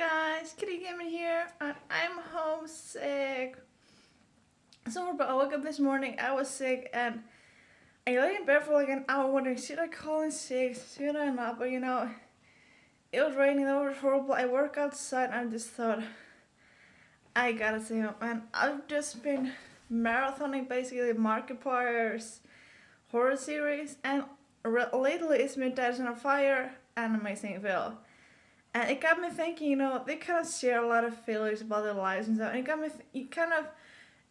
guys, Kitty Gaming here, and I'm homesick. But I woke up this morning, I was sick, and I lay in bed for like an hour wondering, should I call in sick, should I not? But it was raining, it was horrible. I work outside, and I just thought, I gotta stay home. And I've just been marathoning basically Markiplier's horror series, and lately it's been Dead on Fire and Amazing Will. And it got me thinking, they kind of share a lot of failures about their lives and stuff. And it got me, you kind of,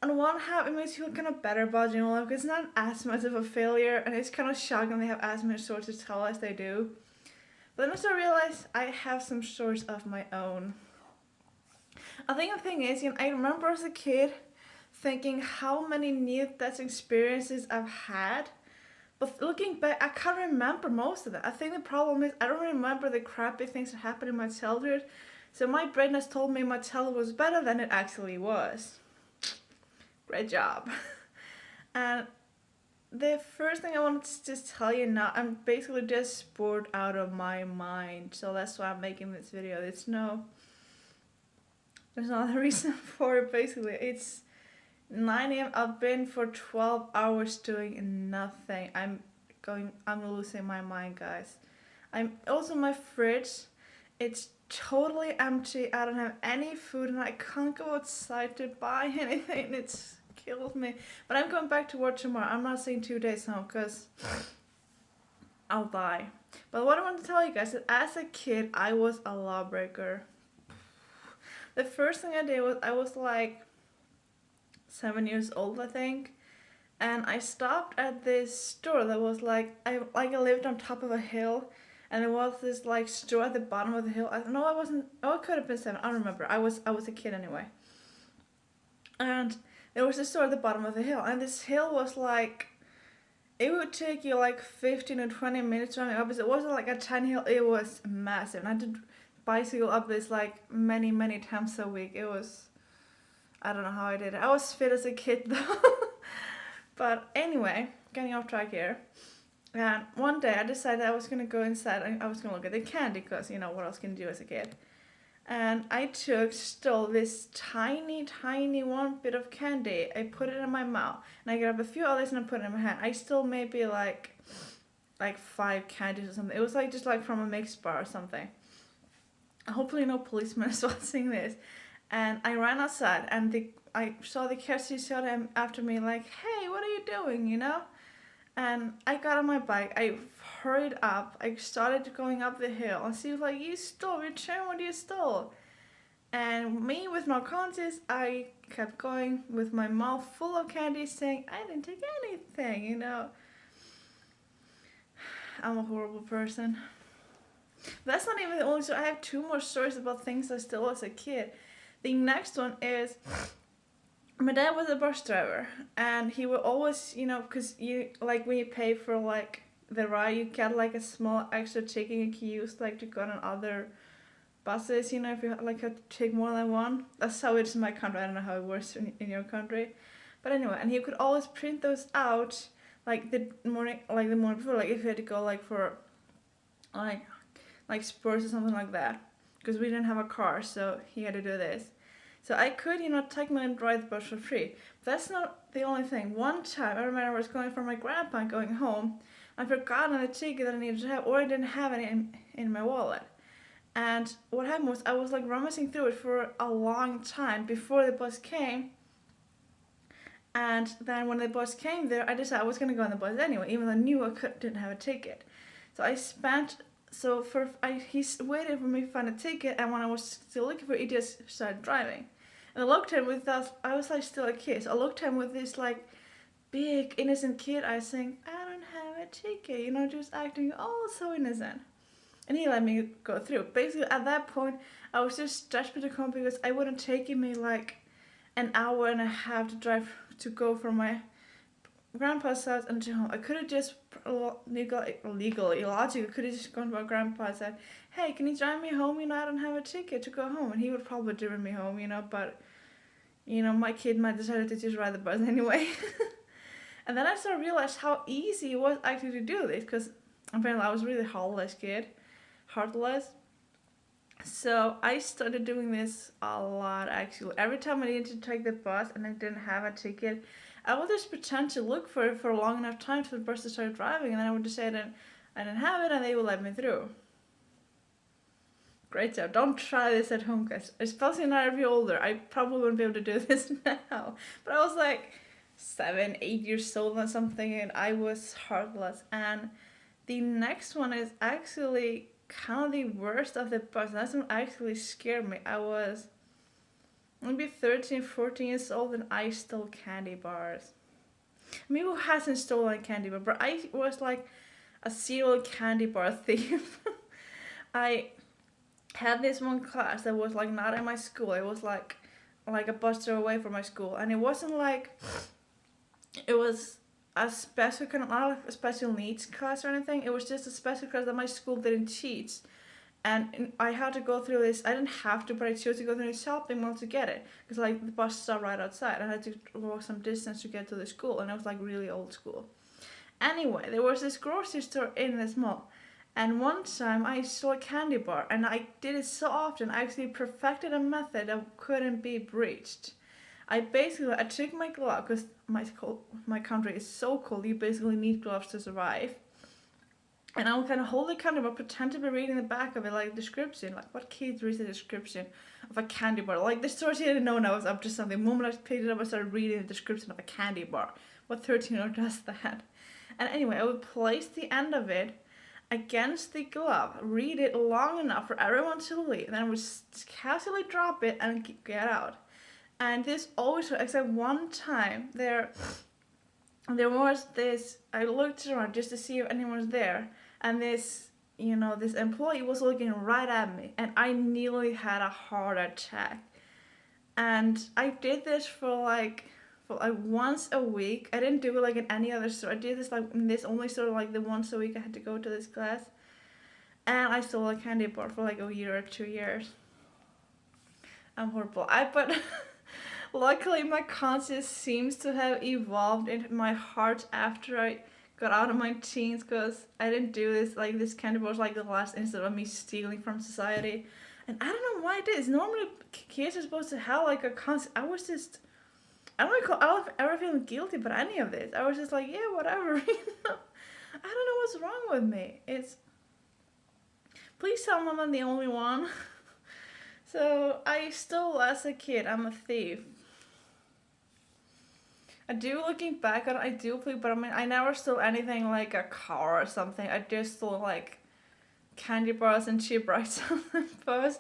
on one hand, it makes you feel kind of better about your life because it's not as much of a failure. And it's kind of shocking they have as many stories to tell as they do. But then also I realized I have some stories of my own. I think the thing is, I remember as a kid thinking how many near-death experiences I've had. But looking back, I can't remember most of it. I think the problem is I don't remember the crappy things that happened in my childhood. So my brain has told me my childhood was better than it actually was. Great job. And the first thing I wanted to just tell you now, I'm basically just bored out of my mind. So that's why I'm making this video. There's no other reason for it basically. It's 9 a.m. I've been for 12 hours doing nothing. I'm losing my mind, guys. My fridge, it's totally empty. I don't have any food and I can't go outside to buy anything. It's killed me. But I'm going back to work tomorrow. I'm not staying 2 days home because I'll die. But what I want to tell you guys is as a kid, I was a lawbreaker. The first thing I did was I was like 7 years old, I think, and I stopped at this store that was I lived on top of a hill, and there was this like store at the bottom of the hill. I wasn't. Oh, it could have been 7. I don't remember. I was a kid anyway. And there was a store at the bottom of the hill, and this hill was like, it would take you like 15 or 20 minutes running up. It wasn't like a tiny hill. It was massive, and I did bicycle up this like many times a week. It was. I don't know how I did it. I was fit as a kid though. But anyway, getting off track here. And one day I decided I was going to go inside and I was going to look at the candy because, what else can you do as a kid? And I stole this tiny one bit of candy. I put it in my mouth. And I grabbed a few others and I put it in my hand. I stole maybe like 5 candies or something. It was just from a mixed bar or something. Hopefully no policeman is watching this. And I ran outside and I saw the kids shot him after me like, hey, what are you doing, And I got on my bike, I hurried up, I started going up the hill and she was like, you stole, return what you stole. And me with no conscience, I kept going with my mouth full of candy saying, I didn't take anything, I'm a horrible person. But that's not even the only story. I have 2 more stories about things I stole as a kid. The next one is, my dad was a bus driver, and he would always, because when you pay for the ride, you get a small extra ticket you can use to go on other buses, if you have to take more than one. That's how it is in my country. I don't know how it works in your country, but anyway, and he could always print those out the morning before, if you had to go for sports or something like that. Because we didn't have a car, so he had to do this. So I could, take my and ride the bus for free. But that's not the only thing. One time, I remember I was going from my grandpa and going home. I forgot on the ticket that I needed to have, or I didn't have any in my wallet. And what happened was I was rummaging through it for a long time before the bus came. And then when the bus came there, I decided I was going to go on the bus anyway, even though I knew I didn't have a ticket. So he waited for me to find a ticket, and when I was still looking for it, he just started driving. And I looked at him with us, I was still a kid, so I looked at him with this big innocent kid eyes saying, I don't have a ticket, just acting all so innocent. And he let me go through. Basically at that point, I was just desperate to come because I wouldn't taking me an hour and a half to drive to go from my grandpa's house and to home. I could have just illogically could have just gone to my grandpa and said, hey, can you drive me home? I don't have a ticket to go home. And he would probably drive me home, but my kid might decide to just ride the bus anyway. And then I started to realize how easy it was actually to do this, because apparently I was really heartless kid. So I started doing this a lot actually. Every time I needed to take the bus and I didn't have a ticket, I would just pretend to look for it for a long enough time till the bus to start driving, and then I would just say I didn't have it, and they would let me through. Great job. Don't try this at home, guys. Especially now if you're older. I probably wouldn't be able to do this now. But I was like 7, 8 years old or something, and I was heartless. And the next one is actually kind of the worst of the bunch. That's what actually scared me. I was maybe 13, 14 years old, and I stole candy bars. I mean, who hasn't stolen a candy bar? But I was like a serial candy bar thief. I had this one class that was like not in my school. It was like a bus tour away from my school, and it wasn't like it was a special kind of not like a special needs class or anything. It was just a special class that my school didn't teach, and I had to go through this. I didn't have to, but I chose to go through this shopping mall to get it because like the bus stopped right outside. I had to walk some distance to get to the school, and it was like really old school. Anyway, there was this grocery store in this mall. And one time I saw a candy bar, and I did it so often, I actually perfected a method that couldn't be breached. I took my glove, because my country is so cold, you basically need gloves to survive. And I would kind of hold the candy bar, pretend to be reading the back of it, like a description. Like, what kid reads a description of a candy bar? Like, the store didn't know I was up to something. The moment I picked it up, I started reading the description of a candy bar. What 13-year-old does that? And anyway, I would place the end of it against the glove, read it long enough for everyone to leave, and then I would casually drop it and get out. And this always, except one time, there was this. I looked around just to see if anyone was there, and this employee was looking right at me, and I nearly had a heart attack. And I did this for like once a week. I didn't do it like in any other store. I did this like in this only store like the once a week I had to go to this class. And I stole a candy bar for like a year or 2 years. I'm horrible. But luckily my conscience seems to have evolved in my heart after I got out of my teens, because I didn't do this. Like, this candy bar was like the last instance of me stealing from society. And I don't know why I did this. Normally kids are supposed to have like a conscience. I don't recall ever feeling guilty about any of this. I was just like, yeah, whatever. I don't know what's wrong with me. Please tell me I'm the only one. So I stole as a kid. I'm a thief. I do, looking back on it, I do believe, but I mean, I never stole anything like a car or something. I just stole like candy bars and cheap rides on the bus.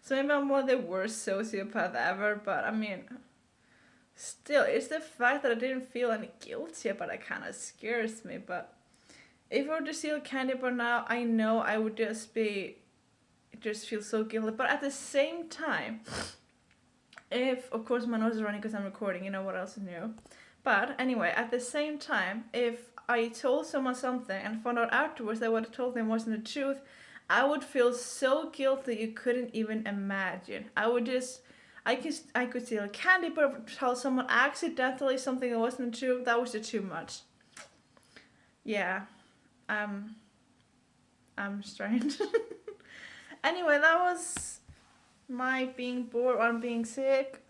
So maybe I'm one of the worst sociopath ever, but I mean, still, it's the fact that I didn't feel any guilty about it kind of scares me. But if I were to steal a candy bar now, I know I would just feel so guilty. But at the same time, if, of course, my nose is running because I'm recording, you know what else is new. But anyway, at the same time, if I told someone something and found out afterwards that what I told them wasn't the truth, I would feel so guilty you couldn't even imagine. I could steal a candy bar, tell someone accidentally something that wasn't true. That was just too much. Yeah, I'm strange. Anyway, that was my being bored or being sick.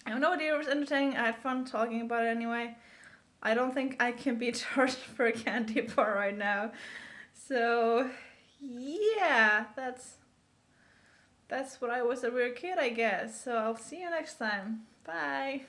I have no idea it was entertaining. I had fun talking about it anyway. I don't think I can be charged for a candy bar right now. So, yeah, that's what I was as a weird kid, I guess. So I'll see you next time. Bye.